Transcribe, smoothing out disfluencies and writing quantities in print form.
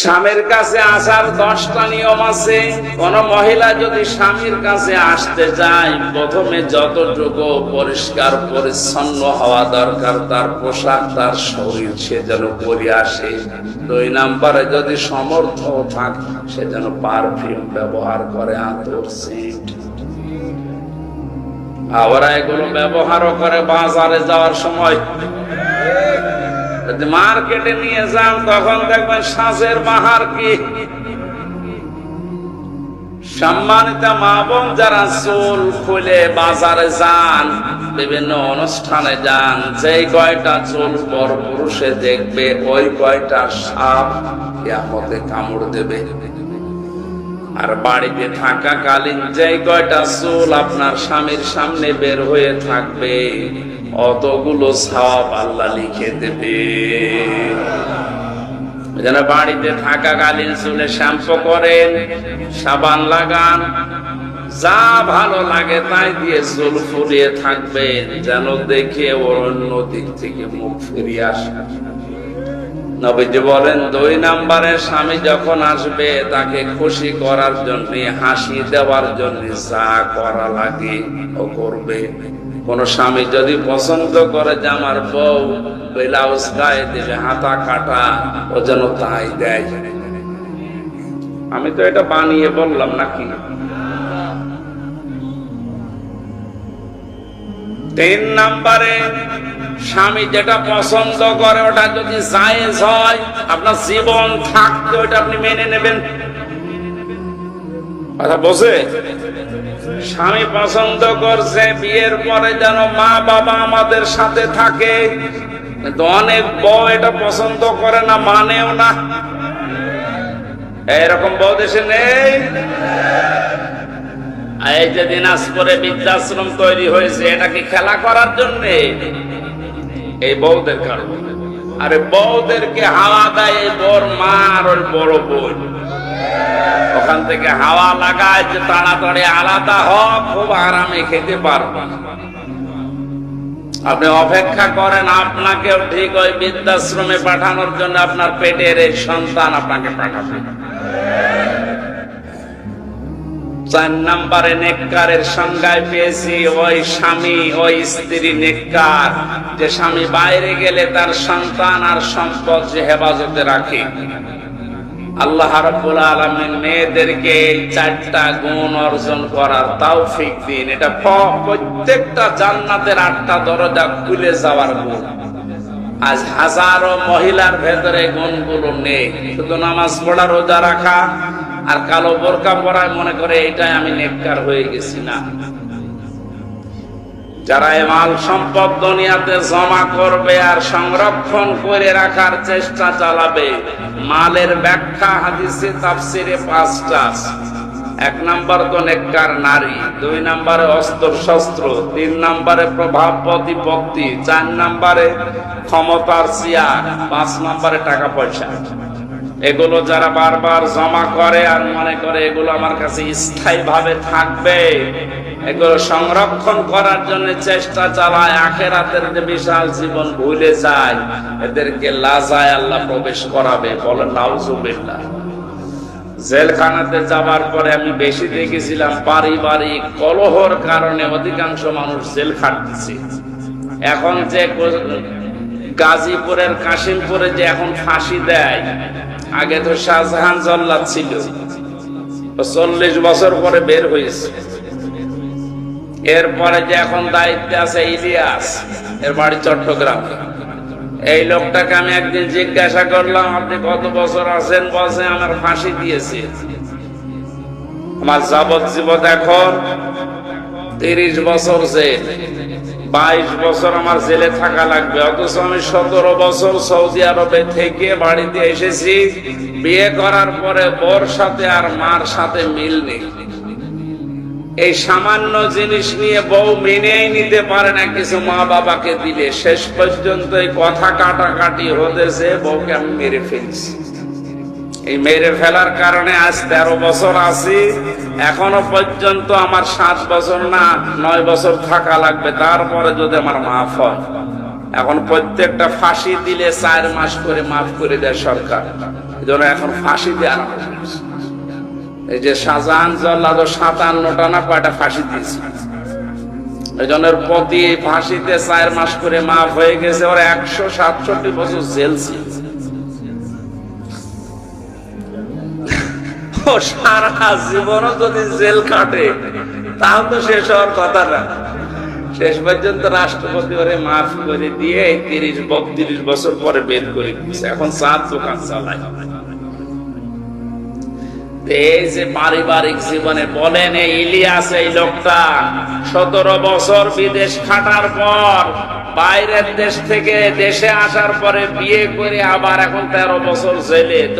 স্বামীর কাছে আসার 10টা নিয়ম আছে। কোন মহিলা যদি স্বামীর কাছে আসতে যায়, প্রথমে যতটুকু পরিষ্কার পরিচ্ছন্ন হওয়া দরকার তার পোশাক, তার শরীর, সে যেন পরে আসে। 2 নম্বরে যদি সমর্থ থাকে, সে যেন পারফিউম ব্যবহার করে, আতর, সেন্ট। ওরা এগুলো ব্যবহারও করে বাজারে যাওয়ার সময়। যদি মার্কেটে নিয়ে যান, তখন দেখবেন সাজের বাহার কি। সম্মানিত মা বোন, যারা চুল খুলে বাজারে যান, বিভিন্ন অনুষ্ঠানে যান, যেই কয়টা চুল পর পুরুষে দেখবে, ওই কয়টা সাপ কিয়ামতে কামড় দেবে। আর বাড়িতে থাকাকালীন যেই কয়টা চুল আপনার স্বামীর সামনে বের হয়ে থাকবে, অতগুলো সওয়াব আল্লাহ লিখে দেবে। যেন বাড়িতে থাকাকালীন চুলে শ্যাম্পু করেন, সাবান লাগান, যা ভালো লাগে তাই দিয়ে চুল ফুলিয়ে থাকবেন, যেন দেখে ওর অন্য দিক থেকে মুখ ফিরিয়ে আসে। নবীজি বলেন, 2 নম্বরে স্বামী যখন আসবে, তাকে খুশি করার জন্য, হাসি দেওয়ার জন্য যা করা লাগে ও করবে। কোন স্বামী যদি পছন্দ করে যে আমার বউ ব্লাউজ গায়ে দেবে, হাতা কাটা, ও যেন তাই দেয়। আমি তো এটা বানিয়ে বললাম নাকি? 3 নম্বরে স্বামী যেটা পছন্দ করে ওটা যদি জায়েজ হয়, আপনার জীবন থাকতে ওটা আপনি মেনে নেবেন। কথা বোঝে? স্বামী পছন্দ করছে বিয়ের পরে যেন মা বাবা আমাদের সাথে থাকে, কিন্তু অনেক বউ এটা পছন্দ করে না, মানেও না। এরকম বউ দেশে নেই? এই যে দিনাজপুরে বৃদ্ধাশ্রম তৈরি হয়েছে, এটা কি খেলা করার জন্য? এই বউদের কারণে। আরে বউদেরকে হাওয়া দেয় এই বড় মা আর ওই বড় বোন, ওখান থেকে হাওয়া লাগায় যে তাড়াতাড়ি আলাদা হোক, খুব আরামে খেতে পারবো। আপনি অপেক্ষা করেন আপনাকেও ঠিক ওই বৃদ্ধাশ্রমে পাঠানোর জন্য আপনার পেটের এই সন্তান আপনাকে পাঠাবে। 4 নম্বরে নেককারের সংজ্ঞায় পেয়েছি, ওই স্বামী, ওই স্ত্রী নেককার, যে স্বামী বাইরে গেলে তার সন্তান আর সম্পদ যে হেফাজতে রাখে। আল্লাহ রাব্বুল আলামিন মেয়েদেরকে এই 4টা গুণ অর্জন করার তৌফিক দিন। এটা প্রত্যেকটা জান্নাতের 8টা দরজা খুলে যাওয়ার গুণ। আজ হাজারো মহিলার ভেতরে গুণগুলো নেই, শুধু নামাজ পড়া, রোজা রাখা আর কালো বোরকা পরায় মনে করে এটাই আমি নেককার হয়ে গেছি। না, যারা এই মাল সম্পদ দুনিয়াতে জমা করবে আর সংরক্ষণ করে রাখার চেষ্টা চালাবে, মালের ব্যাখ্যা হাদিসে তাফসিরে 5টা। 1 নম্বর তো নেককার নারী, 2 নম্বরে অস্ত্র শস্ত্র, 3 নম্বরে প্রভাব প্রতিপত্তি, 4 নম্বরে ক্ষমতার চেয়ার, 5 নম্বরে টাকা পয়সা। এগুলো যারা বারবার জমা করে আর মনে করে এগুলো আমার কাছে স্থায়ী ভাবে থাকবে, এগুলো সংরক্ষণ করার জন্য চেষ্টা চালায়, আখিরাতের যে বিশাল জীবন ভুলে যায়, এদেরকে লাজায় আল্লাহ প্রবেশ করাবে। বলেন নাউজুবিল্লাহ। জেলখানাতে যাবার পরে আমি বেশি দেখেছিলাম পারিবারিক কলহর কারণে অধিকাংশ মানুষ জেল খাটছে। এখন যে গাজীপুরের কাশিমপুরে যে এখন ফাঁসি দেয়, আগে তো শাহজাহান জল্লাদ ছিল, 40 বছর পরে বের হয়েছে। এরপরে যে এখন দায়িত্বে আছে ইলিয়াস, এর বাড়ি চট্টগ্রাম। এই লোকটাকে আমি একদিন জিজ্ঞাসা করলাম, আপনি কত বছর আছেন? বলছে আমার ফাঁসি দিয়েছে, আমার যাবজ্জীবন এখন 30 বছর জেল, 22 বছর আমার জেলে থাকা লাগবে। অথচ আমি 17 বছর সৌদি আরবে থেকে বাড়িতে এসেছি। বিয়ে করার পরে বর সাথে আর মার সাথে মিল নেই। এই সামান্য জিনিস নিয়ে বউ মেনেই নিতে পারে না কিছু মা বাবাকে দিলে। শেষ পর্যন্ত এই কথা কাটাকাটি হতেছে, বউকে আমি মেরে ফেলছি। এই মেরে ফেলার কারণে আজ 13 বছর আছি, এখনো পর্যন্ত আমার 7 বছর না 9 বছর থাকা লাগবে, তারপরে যদি আমার মাফ হয়। এখন প্রত্যেকটা ফাঁসি দিলে 4 মাস করে মাফ করে দেয় সরকার। এই জন্য এখন ফাঁসি দিয়ে আরম্ভ করেছে। এই যে শাহজাহান জল্লাদ 57টা না কয়টা ফাঁসি দিয়েছে, এই জন্য প্রতি ফাঁসিতে 4 মাস করে মাফ হয়ে গেছে। ওরা 167 বছর জেল ছিল। ও সারা জীবনও যদি জেল কাটে তাও তো শেষ হওয়ার কথা না। শেষ পর্যন্ত রাষ্ট্রপতি ওরে মাফ করে দিয়ে 30-32 বছর পরে বের করে দিচ্ছে। এখন চার দোকান চালায়। এই যে পারিবারিক জীবনে বলেন, এই ইলিয়াস এই লোকটা 17 বছর বিদেশ খাটার পর বাইরের দেশ থেকে দেশে আসার পরে বিয়ে করে আবার এখন 13 বছর জেলে। তো